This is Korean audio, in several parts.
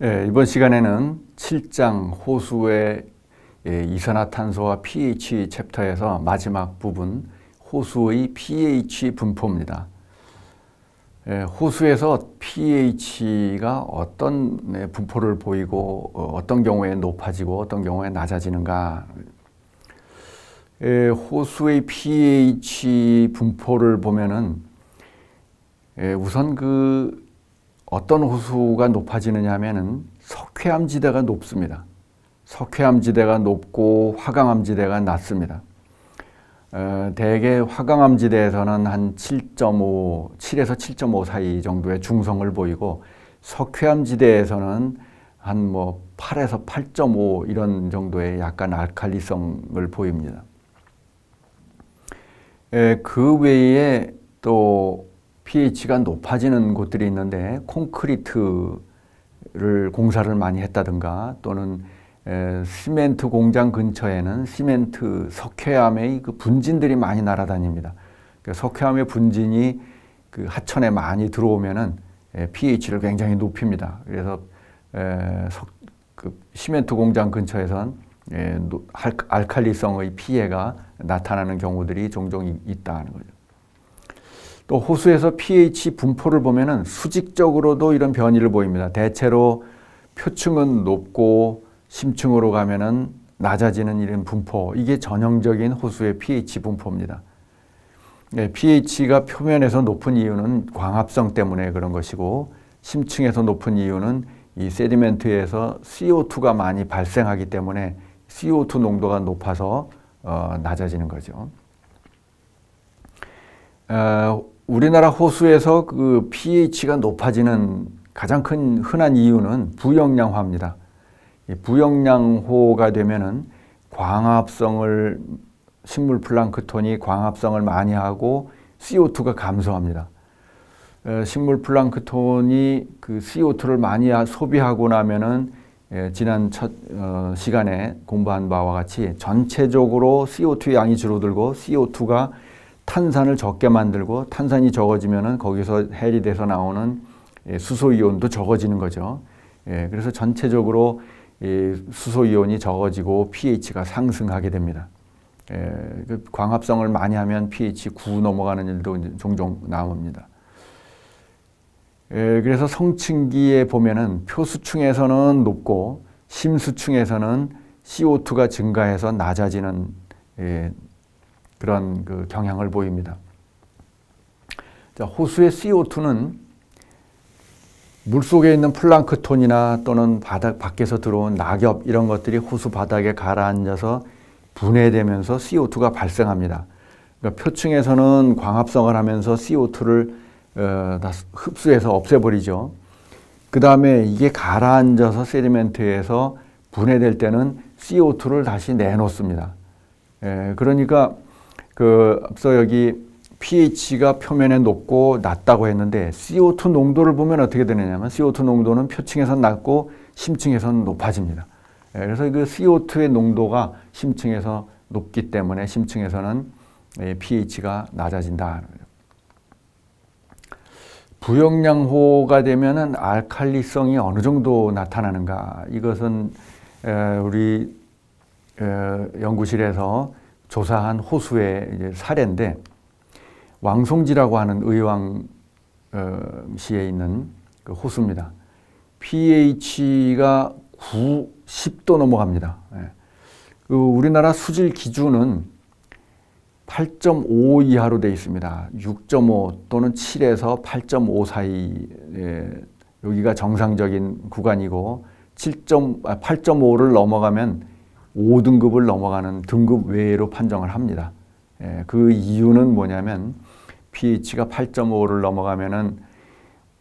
이번 시간에는 7장 호수의 이산화탄소와 pH 챕터에서 마지막 부분 호수의 pH 분포입니다. 호수에서 pH가 어떤 분포를 보이고 어떤 경우에 높아지고 어떤 경우에 낮아지는가. 호수의 pH 분포를 보면은 우선 어떤 호수가 높아지느냐 하면은 석회암지대가 높습니다. 석회암지대가 높고 화강암지대가 낮습니다. 대개 화강암지대에서는 한 7.5, 7에서 7.5 사이 정도의 중성을 보이고 석회암지대에서는 한 8에서 8.5 이런 정도의 약간 알칼리성을 보입니다. 그 외에 또 pH가 높아지는 곳들이 있는데 콘크리트를 공사를 많이 했다든가 또는 시멘트 공장 근처에는 시멘트 석회암의 그 분진들이 많이 날아다닙니다. 석회암의 분진이 그 하천에 많이 들어오면은 pH를 굉장히 높입니다. 그래서 시멘트 공장 근처에선 알칼리성의 피해가 나타나는 경우들이 종종 있다는 거죠. 또 호수에서 pH 분포를 보면은 수직적으로도 이런 변이를 보입니다. 대체로 표층은 높고 심층으로 가면은 낮아지는 이런 분포, 이게 전형적인 호수의 pH 분포입니다. pH가 표면에서 높은 이유는 광합성 때문에 그런 것이고 심층에서 높은 이유는 이 세디멘트에서 CO2가 많이 발생하기 때문에 CO2 농도가 높아서 낮아지는 거죠. 우리나라 호수에서 그 pH가 높아지는 가장 큰 흔한 이유는 부영양화입니다. 부영양호가 되면은 광합성을 식물 플랑크톤이 광합성을 많이 하고 CO2가 감소합니다. 식물 플랑크톤이 그 CO2를 많이 소비하고 나면은 지난 첫 시간에 공부한 바와 같이 전체적으로 CO2 양이 줄어들고 CO2가 탄산을 적게 만들고 탄산이 적어지면은 거기서 해리돼서 나오는 수소이온도 적어지는 거죠. 그래서 전체적으로 수소이온이 적어지고 pH가 상승하게 됩니다. 광합성을 많이 하면 pH 9 넘어가는 일도 종종 나옵니다. 그래서 성층기에 보면은 표수층에서는 높고 심수층에서는 CO2가 증가해서 낮아지는 그런 경향을 보입니다. 자, 호수의 CO2는 물속에 있는 플랑크톤이나 또는 밖에서 들어온 낙엽 이런 것들이 호수 바닥에 가라앉아서 분해되면서 CO2가 발생합니다. 그러니까 표층에서는 광합성을 하면서 CO2를 다 흡수해서 없애버리죠. 그 다음에 이게 가라앉아서 세디멘트에서 분해될 때는 CO2를 다시 내놓습니다. 그러니까 앞서 여기 pH가 표면에 높고 낮다고 했는데 CO2 농도를 보면 어떻게 되느냐면 CO2 농도는 표층에서는 낮고 심층에서는 높아집니다. 그래서 그 CO2의 농도가 심층에서 높기 때문에 심층에서는 pH가 낮아진다. 부영양호가 되면은 알칼리성이 어느 정도 나타나는가? 이것은 우리 연구실에서 조사한 호수의 이제 사례인데 왕송지라고 하는 의왕시에 있는 그 호수입니다. pH가 9, 10도 넘어갑니다. 우리나라 수질 기준은 8.5 이하로 되어 있습니다. 6.5 또는 7에서 8.5 사이, 여기가 정상적인 구간이고 8.5를 넘어가면 5등급을 넘어가는 등급 외로 판정을 합니다. 그 이유는 뭐냐면 pH가 8.5를 넘어가면은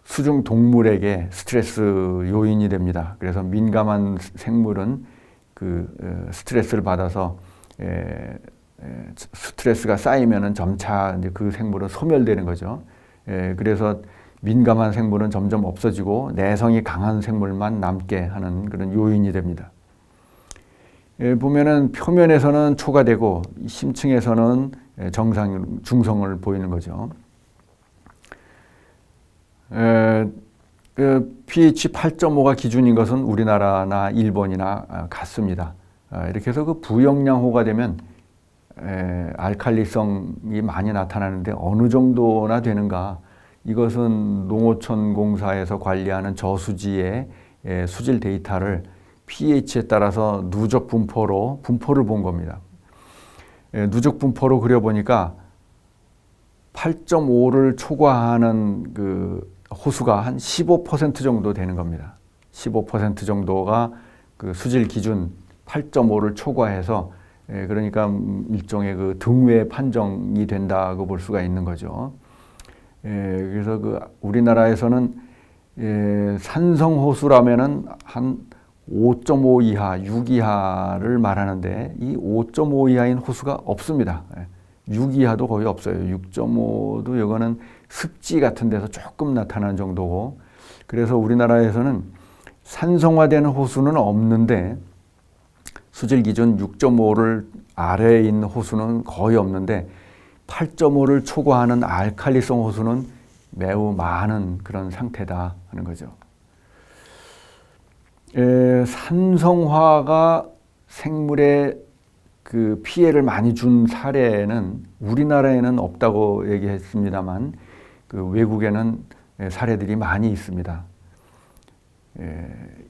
수중 동물에게 스트레스 요인이 됩니다. 그래서 민감한 생물은 스트레스를 받아서 스트레스가 쌓이면은 점차 이제 그 생물은 소멸되는 거죠. 그래서 민감한 생물은 점점 없어지고 내성이 강한 생물만 남게 하는 그런 요인이 됩니다. 보면은 표면에서는 초과되고 심층에서는 중성을 보이는 거죠. pH 8.5가 기준인 것은 우리나라나 일본이나 같습니다. 이렇게 해서 그 부영양호가 되면 알칼리성이 많이 나타나는데 어느 정도나 되는가? 이것은 농어촌공사에서 관리하는 저수지의 수질 데이터를 pH에 따라서 누적 분포를 본 겁니다. 누적 분포로 그려보니까 8.5를 초과하는 그 호수가 한 15% 정도 되는 겁니다. 15% 정도가 그 수질 기준 8.5를 초과해서 그러니까 일종의 그 등외 판정이 된다고 볼 수가 있는 거죠. 그래서 그 우리나라에서는 산성호수라면은 한 5.5 이하, 6 이하를 말하는데 이 5.5 이하인 호수가 없습니다. 6 이하도 거의 없어요. 6.5도 이거는 습지 같은 데서 조금 나타나는 정도고, 그래서 우리나라에서는 산성화되는 호수는 없는데 수질 기준 6.5를 아래에 있는 호수는 거의 없는데 8.5를 초과하는 알칼리성 호수는 매우 많은 그런 상태다 하는 거죠. 산성화가 생물에 그 피해를 많이 준 사례는 우리나라에는 없다고 얘기했습니다만 그 외국에는 사례들이 많이 있습니다.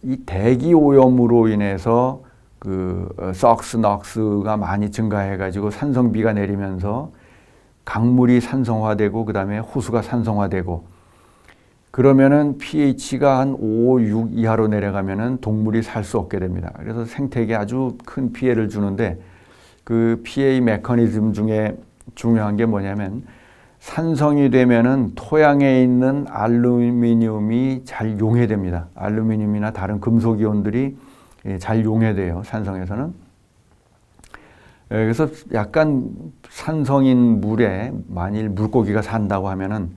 이 대기 오염으로 인해서 그 석스, 넉스가 많이 증가해가지고 산성비가 내리면서 강물이 산성화되고 그 다음에 호수가 산성화되고 그러면은 pH가 한 5, 6 이하로 내려가면은 동물이 살 수 없게 됩니다. 그래서 생태계에 아주 큰 피해를 주는데 그 피해 메커니즘 중에 중요한 게 뭐냐면 산성이 되면은 토양에 있는 알루미늄이 잘 용해됩니다. 알루미늄이나 다른 금속 이온들이 잘 용해돼요. 산성에서는. 그래서 약간 산성인 물에 만일 물고기가 산다고 하면은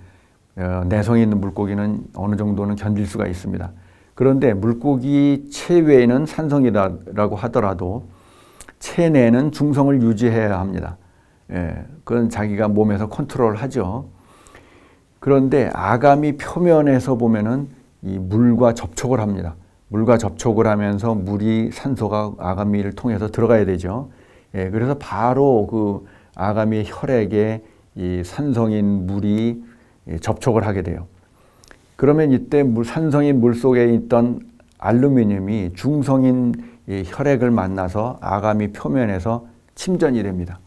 내성이 있는 물고기는 어느 정도는 견딜 수가 있습니다. 그런데 물고기 체외에는 산성이라고 하더라도 체내는 중성을 유지해야 합니다. 그건 자기가 몸에서 컨트롤하죠. 그런데 아가미 표면에서 보면은 이 물과 접촉을 합니다. 물과 접촉을 하면서 물이 산소가 아가미를 통해서 들어가야 되죠. 그래서 바로 그 아가미 혈액에 이 산성인 물이 접촉을 하게 돼요. 그러면 이때 산성인 물 속에 있던 알루미늄이 중성인 혈액을 만나서 아가미 표면에서 침전이 됩니다.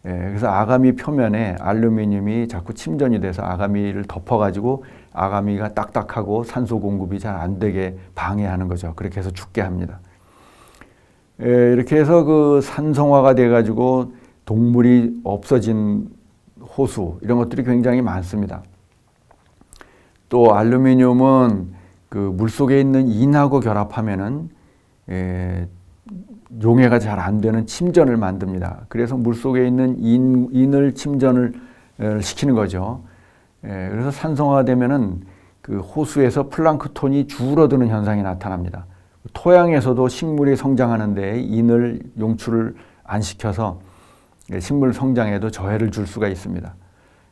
그래서 아가미 표면에 알루미늄이 자꾸 침전이 돼서 아가미를 덮어가지고 아가미가 딱딱하고 산소 공급이 잘 안 되게 방해하는 거죠. 그렇게 해서 죽게 합니다. 이렇게 해서 그 산성화가 돼가지고 동물이 없어진 호수 이런 것들이 굉장히 많습니다. 또 알루미늄은 그 물속에 있는 인하고 결합하면은 용해가 잘 안 되는 침전을 만듭니다. 그래서 물속에 있는 인을 침전을 시키는 거죠. 그래서 산성화되면은 그 호수에서 플랑크톤이 줄어드는 현상이 나타납니다. 토양에서도 식물이 성장하는데 인을 용출을 안 시켜서 식물 성장에도 저해를 줄 수가 있습니다.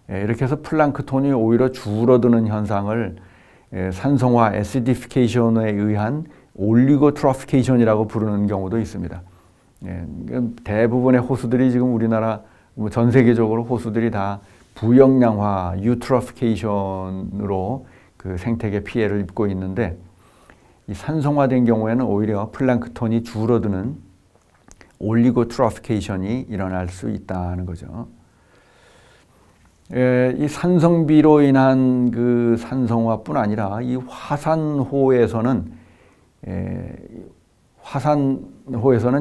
이렇게 해서 플랑크톤이 오히려 줄어드는 현상을 산성화 애시디피케이션에 의한 올리고트로피케이션이라고 부르는 경우도 있습니다. 대부분의 호수들이 지금 우리나라 전 세계적으로 호수들이 다 부영양화 유트로피케이션으로 그 생태계 피해를 입고 있는데 이 산성화된 경우에는 오히려 플랑크톤이 줄어드는 올리고트로피케이션이 일어날 수 있다는 거죠. 이 산성비로 인한 그 산성화뿐 아니라 이 화산호에서는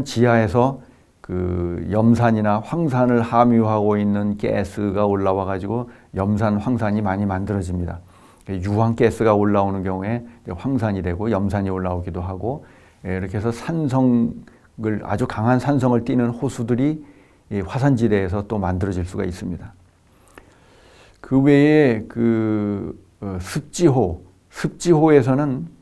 지하에서 그 염산이나 황산을 함유하고 있는 가스가 올라와 가지고 염산, 황산이 많이 만들어집니다. 유황가스가 올라오는 경우에 황산이 되고 염산이 올라오기도 하고 이렇게 해서 아주 강한 산성을 띠는 호수들이 화산지대에서 또 만들어질 수가 있습니다. 그 외에 그 습지호에서는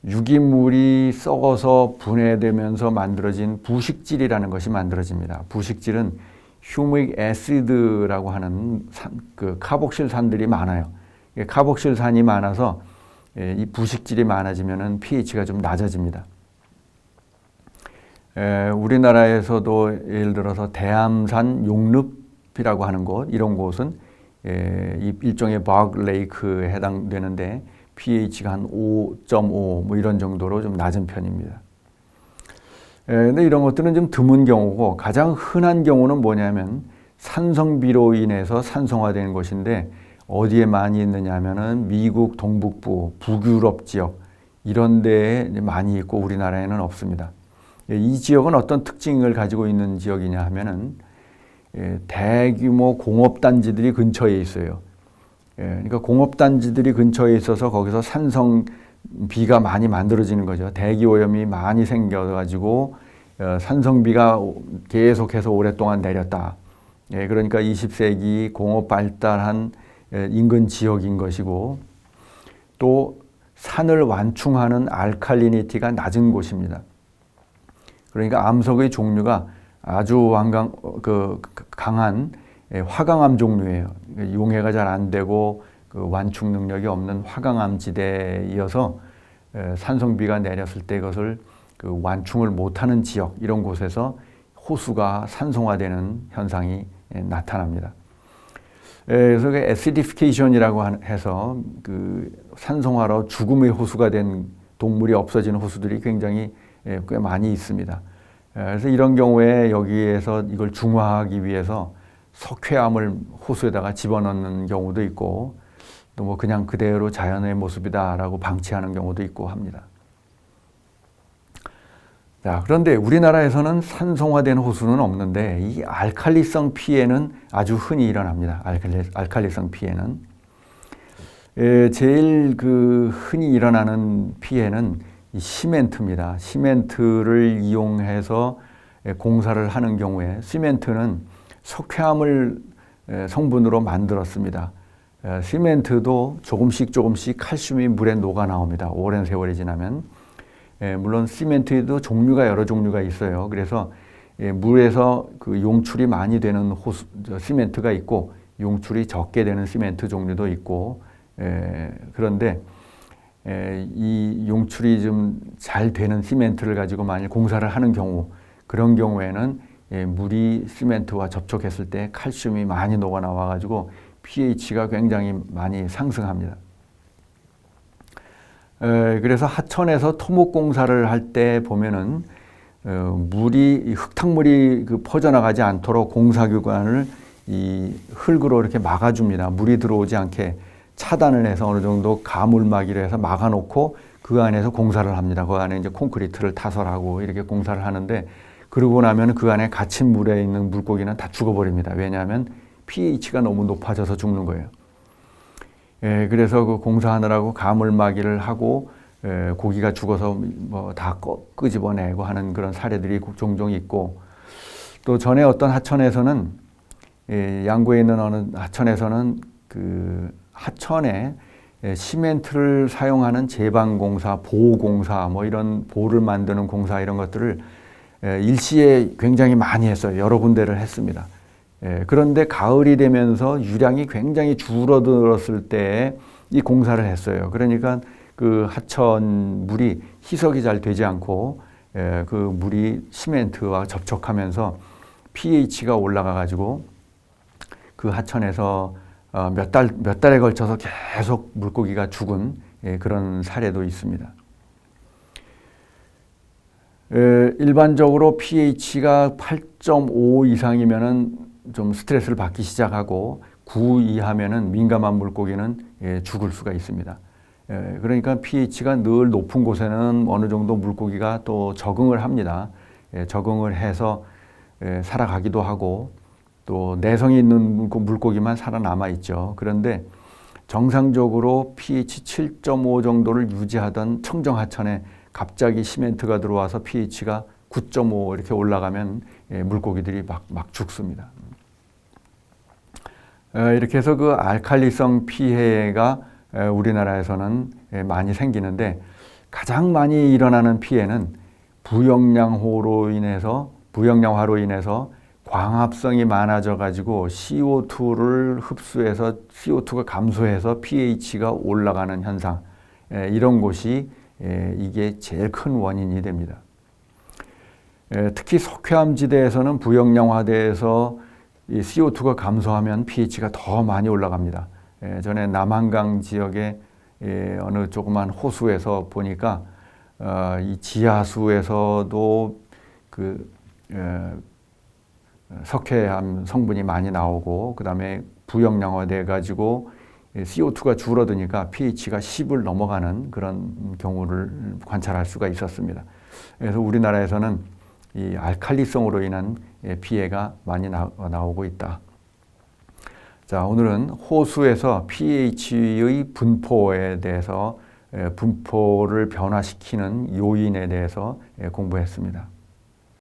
유기물이 썩어서 분해되면서 만들어진 부식질이라는 것이 만들어집니다. 부식질은 휴믹 애시드라고 하는 그 카복실산들이 많아요. 카복실산이 많아서 이 부식질이 많아지면은 pH가 좀 낮아집니다. 우리나라에서도 예를 들어서 대암산 용릅이라고 하는 곳, 이런 곳은 일종의 버그 레이크에 해당되는데 pH가 한 5.5 뭐 이런 정도로 좀 낮은 편입니다. 근데 이런 것들은 좀 드문 경우고, 가장 흔한 경우는 뭐냐면 산성비로 인해서 산성화되는 것인데, 어디에 많이 있느냐 하면은 미국 동북부, 북유럽 지역 이런 데에 많이 있고 우리나라에는 없습니다. 이 지역은 어떤 특징을 가지고 있는 지역이냐 하면은 대규모 공업단지들이 근처에 있어요. 그러니까 공업단지들이 근처에 있어서 거기서 산성비가 많이 만들어지는 거죠. 대기오염이 많이 생겨가지고 산성비가 계속해서 오랫동안 내렸다. 그러니까 20세기 공업 발달한 인근 지역인 것이고, 또 산을 완충하는 알칼리니티가 낮은 곳입니다. 그러니까 암석의 종류가 아주 강한 화강암 종류예요. 용해가 잘 안 되고 그 완충 능력이 없는 화강암 지대이어서 산성비가 내렸을 때 그것을 그 완충을 못하는 지역, 이런 곳에서 호수가 산성화되는 현상이 나타납니다. 그래서 그 acidification이라고 해서 그 산성화로 죽음의 호수가 된 동물이 없어지는 호수들이 굉장히 꽤 많이 있습니다. 그래서 이런 경우에 여기에서 이걸 중화하기 위해서 석회암을 호수에다가 집어넣는 경우도 있고, 또 뭐 그냥 그대로 자연의 모습이다라고 방치하는 경우도 있고 합니다. 자, 그런데 우리나라에서는 산성화된 호수는 없는데 이 알칼리성 피해는 아주 흔히 일어납니다. 알칼리성 피해는 제일 그 흔히 일어나는 피해는 이 시멘트입니다. 시멘트를 이용해서 공사를 하는 경우에, 시멘트는 석회암을 성분으로 만들었습니다. 시멘트도 조금씩 칼슘이 물에 녹아 나옵니다. 오랜 세월이 지나면. 물론 시멘트에도 종류가 여러 종류가 있어요. 그래서 물에서 그 용출이 많이 되는 시멘트가 있고, 용출이 적게 되는 시멘트 종류도 있고, 그런데 이 용출이 좀 잘 되는 시멘트를 가지고 만일 공사를 하는 경우, 그런 경우에는 물이 시멘트와 접촉했을 때 칼슘이 많이 녹아 나와 가지고 pH가 굉장히 많이 상승합니다. 그래서 하천에서 토목 공사를 할 때 보면은 흙탕물이 퍼져나가지 않도록 공사기관을 이 흙으로 이렇게 막아줍니다. 물이 들어오지 않게 차단을 해서 어느 정도 가물막이를 해서 막아놓고 그 안에서 공사를 합니다. 그 안에 이제 콘크리트를 타설하고 이렇게 공사를 하는데, 그러고 나면 그 안에 갇힌 물에 있는 물고기는 다 죽어버립니다. 왜냐하면 pH가 너무 높아져서 죽는 거예요. 그래서 그 공사하느라고 가물막이를 하고 고기가 죽어서 뭐 다 끄집어내고 하는 그런 사례들이 종종 있고, 또 전에 어떤 하천에서는 양구에 있는 어느 하천에서는 그 하천에 시멘트를 사용하는 제방공사, 보호공사, 뭐 이런 보를 만드는 공사, 이런 것들을 일시에 굉장히 많이 했어요. 여러 군데를 했습니다. 그런데 가을이 되면서 유량이 굉장히 줄어들었을 때 이 공사를 했어요. 그러니까 그 하천 물이 희석이 잘 되지 않고 그 물이 시멘트와 접촉하면서 pH가 올라가 가지고 그 하천에서 몇 달에 걸쳐서 계속 물고기가 죽은 그런 사례도 있습니다. 일반적으로 pH가 8.5 이상이면은 좀 스트레스를 받기 시작하고, 9 이하면은 민감한 물고기는 죽을 수가 있습니다. 그러니까 pH가 늘 높은 곳에는 어느 정도 물고기가 또 적응을 합니다. 적응을 해서 살아가기도 하고, 또 내성이 있는 물고기만 살아남아 있죠. 그런데 정상적으로 pH 7.5 정도를 유지하던 청정하천에 갑자기 시멘트가 들어와서 pH가 9.5 이렇게 올라가면 물고기들이 막 죽습니다. 이렇게 해서 그 알칼리성 피해가 우리나라에서는 많이 생기는데, 가장 많이 일어나는 피해는 부영양화로 인해서 광합성이 많아져 가지고 CO2를 흡수해서 CO2가 감소해서 pH가 올라가는 현상, 이런 곳이 이게 제일 큰 원인이 됩니다. 특히 석회암지대에서는 부영양화대에서 이 CO2가 감소하면 pH가 더 많이 올라갑니다. 전에 남한강 지역의 어느 조그만 호수에서 보니까 이 지하수에서도 그 석회암 성분이 많이 나오고 그 다음에 부영양화돼 가지고 CO2가 줄어드니까 pH가 10을 넘어가는 그런 경우를 관찰할 수가 있었습니다. 그래서 우리나라에서는 이 알칼리성으로 인한 피해가 많이 나오고 있다. 자, 오늘은 호수에서 pH의 분포에 대해서 분포를 변화시키는 요인에 대해서 공부했습니다.